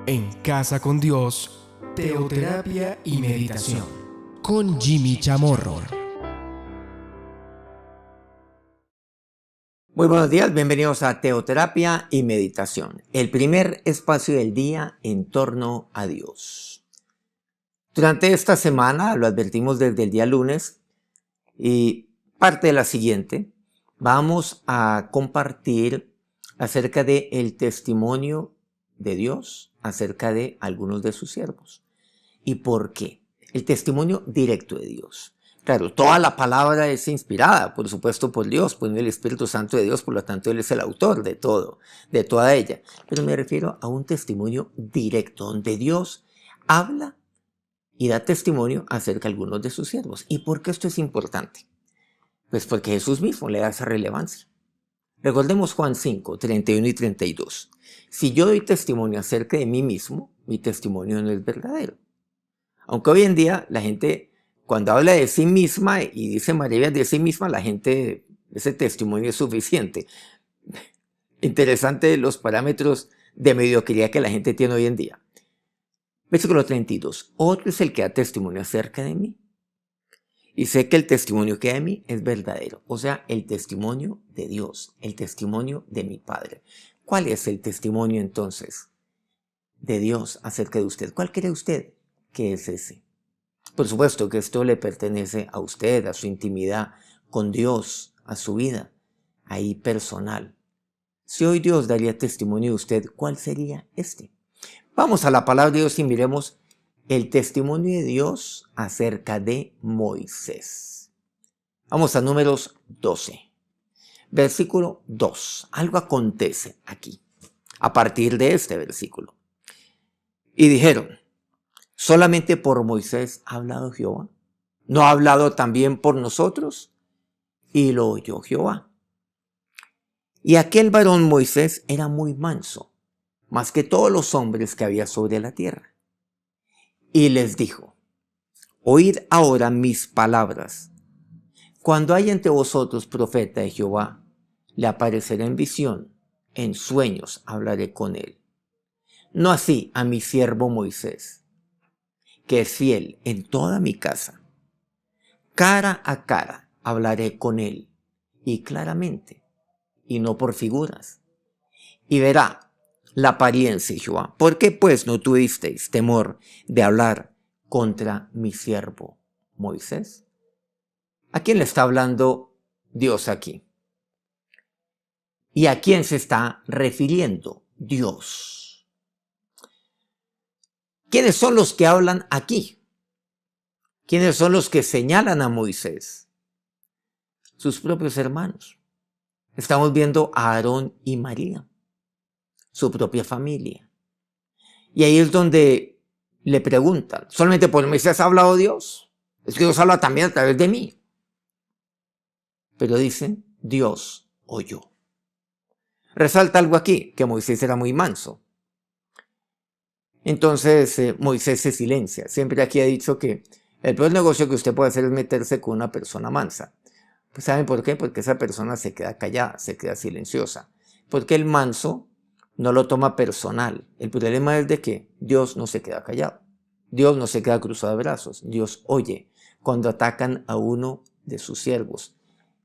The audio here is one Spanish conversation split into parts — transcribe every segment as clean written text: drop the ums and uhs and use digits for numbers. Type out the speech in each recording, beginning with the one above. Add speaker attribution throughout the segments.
Speaker 1: En Casa con Dios, teoterapia y meditación, con Jimmy Chamorro.
Speaker 2: Muy buenos días, bienvenidos a Teoterapia y Meditación, el primer espacio del día en torno a Dios. Durante esta semana, lo advertimos desde el día lunes, y parte de la siguiente, vamos a compartir acerca del testimonio de Dios, acerca de algunos de sus siervos. ¿Y por qué? El testimonio directo de Dios. Claro, toda la palabra es inspirada, por supuesto, por Dios, por el Espíritu Santo de Dios, por lo tanto, Él es el autor de todo, de toda ella. Pero me refiero a un testimonio directo, donde Dios habla y da testimonio acerca de algunos de sus siervos. ¿Y por qué esto es importante? Pues porque Jesús mismo le da esa relevancia. Recordemos Juan 5, 31 y 32. Si yo doy testimonio acerca de mí mismo, mi testimonio no es verdadero. Aunque hoy en día la gente, cuando habla de sí misma y dice maravillas de sí misma, la gente, ese testimonio es suficiente. Interesante los parámetros de mediocridad que la gente tiene hoy en día. Versículo 32. Otro es el que da testimonio acerca de mí. Y sé que el testimonio que da de mí es verdadero. O sea, el testimonio de Dios, el testimonio de mi Padre. ¿Cuál es el testimonio entonces de Dios acerca de usted? ¿Cuál cree usted que es ese? Por supuesto que esto le pertenece a usted, a su intimidad con Dios, a su vida, ahí personal. Si hoy Dios daría testimonio de usted, ¿cuál sería este? Vamos a la palabra de Dios y miremos el testimonio de Dios acerca de Moisés. Vamos a Números 12, versículo 2. Algo acontece aquí, a partir de este versículo. Y dijeron, ¿solamente por Moisés ha hablado Jehová? ¿No ha hablado también por nosotros? Y lo oyó Jehová. Y aquel varón Moisés era muy manso, más que todos los hombres que había sobre la tierra. Y les dijo, oíd ahora mis palabras. Cuando haya entre vosotros profeta de Jehová, le aparecerá en visión, en sueños hablaré con él. No así a mi siervo Moisés, que es fiel en toda mi casa. Cara a cara hablaré con él, y claramente, y no por figuras. Y verá la apariencia de Jehová. ¿Por qué pues no tuvisteis temor de hablar contra mi siervo Moisés? ¿A quién le está hablando Dios aquí? ¿Y a quién se está refiriendo Dios? ¿Quiénes son los que hablan aquí? ¿Quiénes son los que señalan a Moisés? Sus propios hermanos. Estamos viendo a Aarón y María, su propia familia. Y ahí es donde le preguntan, ¿solamente por Moisés ha hablado Dios? Es que Dios habla también a través de mí. Pero dicen, Dios oyó. Resalta algo aquí, que Moisés era muy manso. Entonces Moisés se silencia. Siempre aquí ha dicho que el peor negocio que usted puede hacer es meterse con una persona mansa. Pues ¿saben por qué? Porque esa persona se queda callada, se queda silenciosa. Porque el manso no lo toma personal. El problema es de que Dios no se queda callado. Dios no se queda cruzado de brazos. Dios oye cuando atacan a uno de sus siervos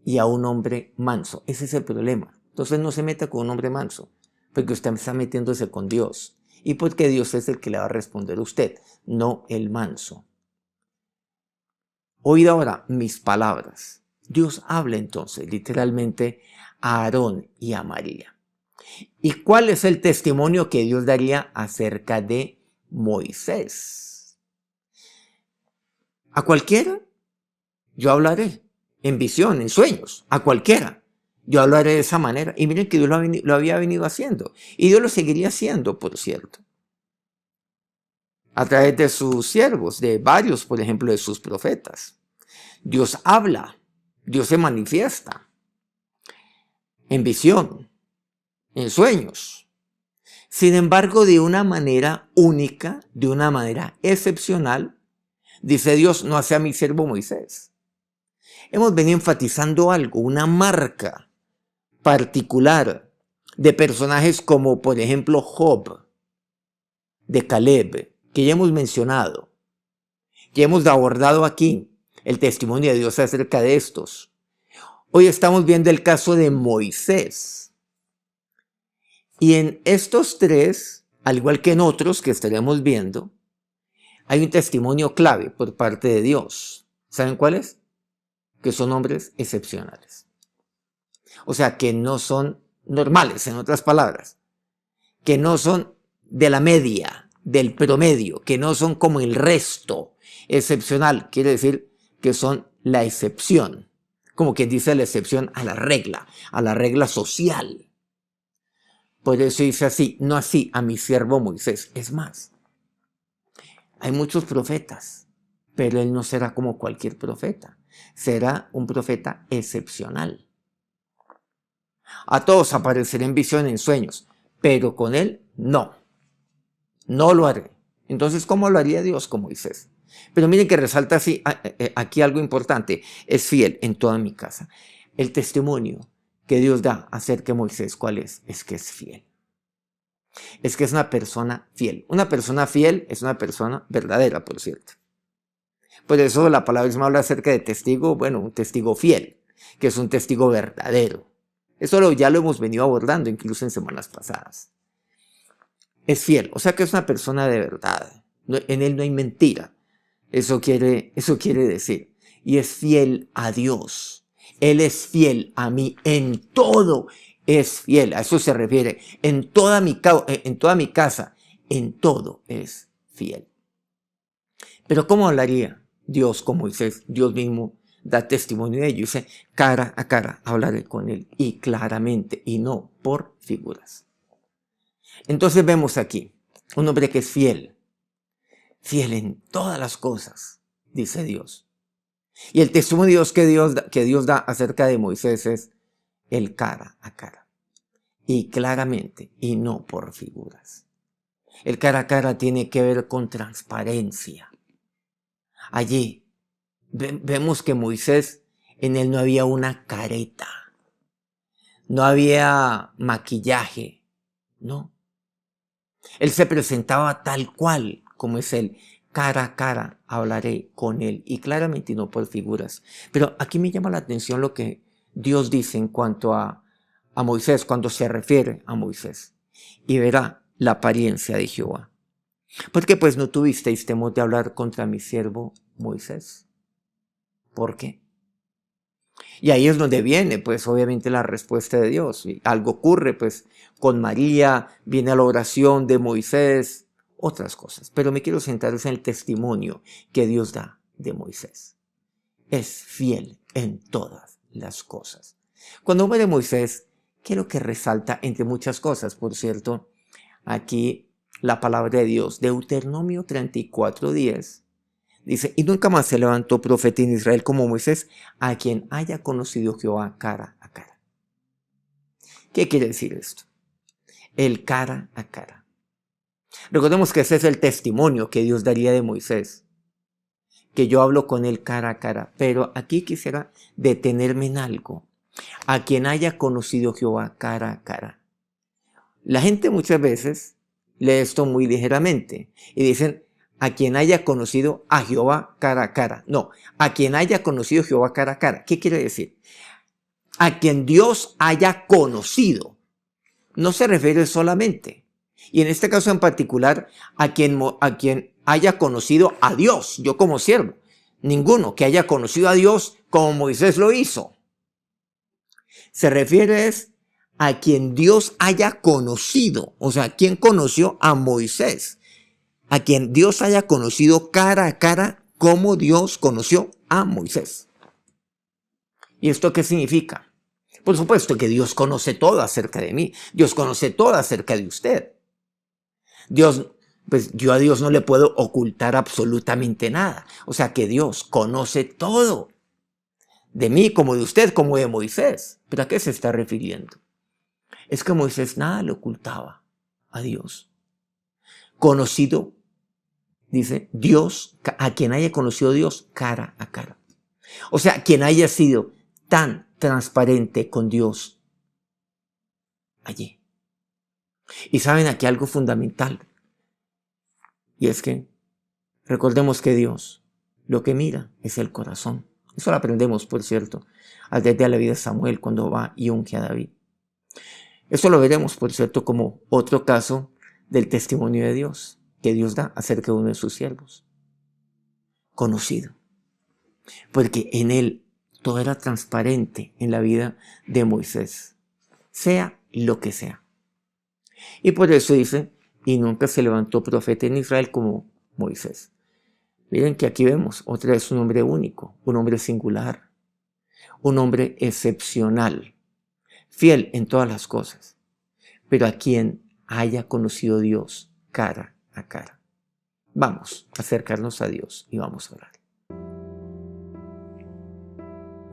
Speaker 2: y a un hombre manso. Ese es el problema. Entonces no se meta con un hombre manso, porque usted está metiéndose con Dios. Y porque Dios es el que le va a responder a usted, no el manso. Oíd ahora mis palabras. Dios habla entonces literalmente a Aarón y a María. ¿Y cuál es el testimonio que Dios daría acerca de Moisés? A cualquiera yo hablaré, en visión, en sueños, a cualquiera. Yo hablaré de esa manera. Y miren que Dios lo había venido haciendo. Y Dios lo seguiría haciendo, por cierto. A través de sus siervos, de varios, por ejemplo, de sus profetas. Dios habla, Dios se manifiesta en visión, en sueños. Sin embargo, de una manera única, de una manera excepcional, dice Dios, no hace a mi siervo Moisés. Hemos venido enfatizando algo, una marca particular de personajes como, por ejemplo, Job. de Caleb, que ya hemos mencionado, ya hemos abordado aquí el testimonio de Dios acerca de estos. Hoy estamos viendo el caso de Moisés. Y en estos tres, al igual que en otros que estaremos viendo, hay un testimonio clave por parte de Dios. ¿Saben cuál es? Que son hombres excepcionales. O sea, que no son normales, en otras palabras. Que no son de la media, del promedio, que no son como el resto. Excepcional quiere decir que son la excepción. Como quien dice la excepción a la regla social. Por eso dice así, no así a mi siervo Moisés. Es más, hay muchos profetas, pero él no será como cualquier profeta. Será un profeta excepcional. A todos aparecerá en visión, en sueños, pero con él no. No lo haré. Entonces, ¿cómo lo haría Dios con Moisés? Pero miren que resalta así, aquí algo importante. Es fiel en toda mi casa. El testimonio que Dios da acerca de Moisés, ¿cuál es? Es que es fiel. Es que es una persona fiel. Una persona fiel es una persona verdadera, por cierto. Por eso la palabra misma habla acerca de testigo, bueno, un testigo fiel, que es un testigo verdadero. Eso ya lo hemos venido abordando incluso en semanas pasadas. Es fiel, o sea que es una persona de verdad. En él no hay mentira. Eso quiere decir. Y es fiel a Dios. Él es fiel a mí en todo. Es fiel, a eso se refiere. En toda mi casa, en todo es fiel. Pero ¿cómo hablaría Dios con Moisés? Dios mismo da testimonio de ello. Dice, cara a cara hablaré con él. Y claramente, y no por figuras. Entonces vemos aquí un hombre que es fiel. Fiel en todas las cosas, dice Dios. Y el testimonio de Dios que Dios da acerca de Moisés es el cara a cara. Y claramente, y no por figuras. El cara a cara tiene que ver con transparencia. Allí vemos que Moisés, en él no había una careta. No había maquillaje, ¿no? Él se presentaba tal cual como es él. Cara a cara hablaré con él. Y claramente no por figuras. Pero aquí me llama la atención lo que Dios dice en cuanto a Moisés, cuando se refiere a Moisés. Y verá la apariencia de Jehová. Porque pues no tuvisteis temor de hablar contra mi siervo Moisés. ¿Por qué? Y ahí es donde viene, pues, obviamente la respuesta de Dios. Y algo ocurre, pues, con María, viene la oración de Moisés, otras cosas. Pero me quiero centrar en el testimonio que Dios da de Moisés. Es fiel en todas las cosas. Cuando habla de Moisés, quiero que resalta entre muchas cosas, por cierto, aquí la palabra de Dios, Deuteronomio 34:10. Dice, y nunca más se levantó profeta en Israel como Moisés, a quien haya conocido Jehová cara a cara. ¿Qué quiere decir esto? El cara a cara. Recordemos que ese es el testimonio que Dios daría de Moisés, que yo hablo con él cara a cara. Pero aquí quisiera detenerme en algo. A quien haya conocido Jehová cara a cara. La gente muchas veces lee esto muy ligeramente y dicen, a quien haya conocido a Jehová cara a cara. No, a quien haya conocido a Jehová cara a cara. ¿Qué quiere decir? A quien Dios haya conocido. No se refiere solamente. Y en este caso en particular, a quien haya conocido a Dios, yo como siervo. Ninguno que haya conocido a Dios como Moisés lo hizo. Se refiere a quien Dios haya conocido. O sea, quien conoció a Moisés. A quien Dios haya conocido cara a cara como Dios conoció a Moisés. ¿Y esto qué significa? Por supuesto que Dios conoce todo acerca de mí. Dios conoce todo acerca de usted. Pues yo a Dios no le puedo ocultar absolutamente nada. O sea que Dios conoce todo. De mí, como de usted, como de Moisés. ¿Pero a qué se está refiriendo? Es que Moisés nada le ocultaba a Dios. Conocido, dice, Dios, a quien haya conocido a Dios cara a cara. O sea, quien haya sido tan transparente con Dios allí. Y saben aquí algo fundamental. Y es que recordemos que Dios lo que mira es el corazón. Eso lo aprendemos, por cierto, desde la vida de Samuel cuando va y unge a David. Eso lo veremos, por cierto, como otro caso del testimonio de Dios que Dios da acerca de uno de sus siervos. Conocido. Porque en él todo era transparente en la vida de Moisés. Sea lo que sea. Y por eso dice, y nunca se levantó profeta en Israel como Moisés. Miren que aquí vemos otra vez un hombre único, un hombre singular, un hombre excepcional, fiel en todas las cosas, pero a quien haya conocido Dios cara a cara. Vamos a acercarnos a Dios y vamos a orar.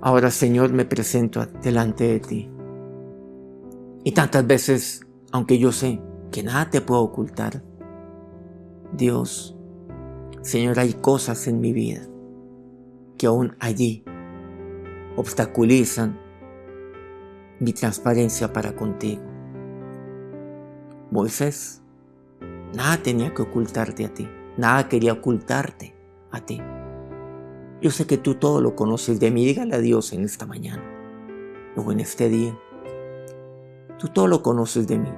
Speaker 2: Ahora, Señor, me presento delante de ti. Y tantas veces, aunque yo sé que nada te puedo ocultar, Dios, Señor, hay cosas en mi vida que aún allí obstaculizan mi transparencia para contigo. Moisés, nada tenía que ocultarte a ti, nada quería ocultarte a ti. Yo sé que tú todo lo conoces de mí, dígale a Dios en esta mañana o en este día. Tú todo lo conoces de mí,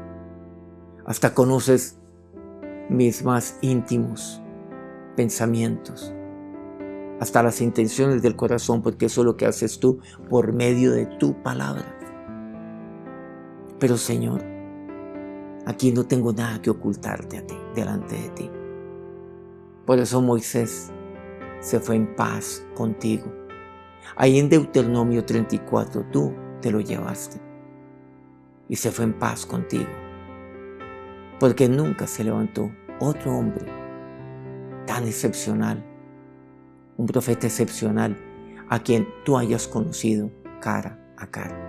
Speaker 2: hasta conoces mis más íntimos pensamientos, hasta las intenciones del corazón, porque eso es lo que haces tú por medio de tu palabra. Pero Señor, aquí no tengo nada que ocultarte a ti, delante de ti. Por eso Moisés se fue en paz contigo. Ahí en Deuteronomio 34 tú te lo llevaste y se fue en paz contigo, porque nunca se levantó otro hombre tan excepcional, un profeta excepcional a quien tú hayas conocido cara a cara.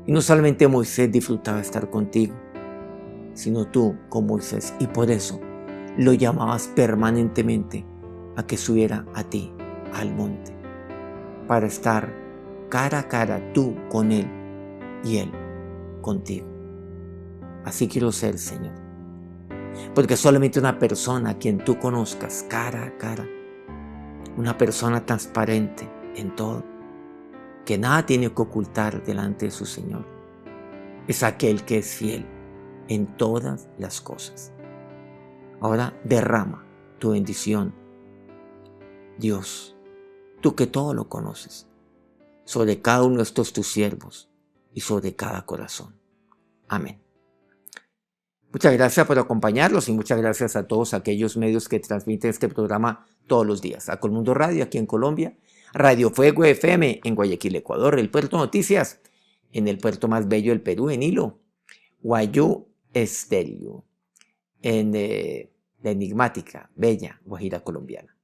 Speaker 2: Y no solamente Moisés disfrutaba estar contigo, sino tú con Moisés, y por eso lo llamabas permanentemente a que subiera a ti al monte, para estar cara a cara tú con él y él contigo. Así quiero ser, Señor, porque solamente una persona a quien tú conozcas cara a cara, una persona transparente en todo, que nada tiene que ocultar delante de su Señor, es aquel que es fiel en todas las cosas. Ahora derrama tu bendición, Dios, tú que todo lo conoces, sobre cada uno de estos tus siervos y sobre cada corazón. Amén. Muchas gracias por acompañarlos y muchas gracias a todos aquellos medios que transmiten este programa todos los días. A Colmundo Radio aquí en Colombia, Radio Fuego FM en Guayaquil, Ecuador, El Puerto Noticias en el puerto más bello del Perú, en Hilo, Guayú Estéreo, en la enigmática, bella Guajira colombiana.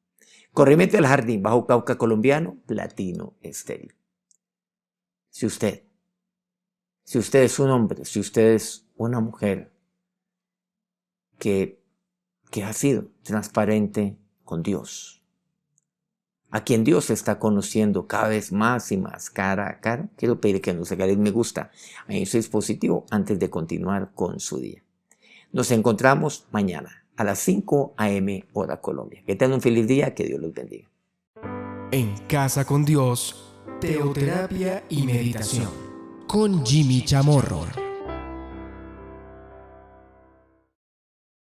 Speaker 2: Corriente del Jardín, Bajo Cauca colombiano, Platino Estéreo. Si usted es un hombre, si usted es una mujer que ha sido transparente con Dios, a quien Dios está conociendo cada vez más y más cara a cara, quiero pedir que nos regalen me gusta en su dispositivo antes de continuar con su día. Nos encontramos mañana a las 5 a.m. hora Colombia. Que tengan un feliz día, que Dios los bendiga.
Speaker 1: En Casa con Dios, teoterapia y meditación con Jimmy Chamorro.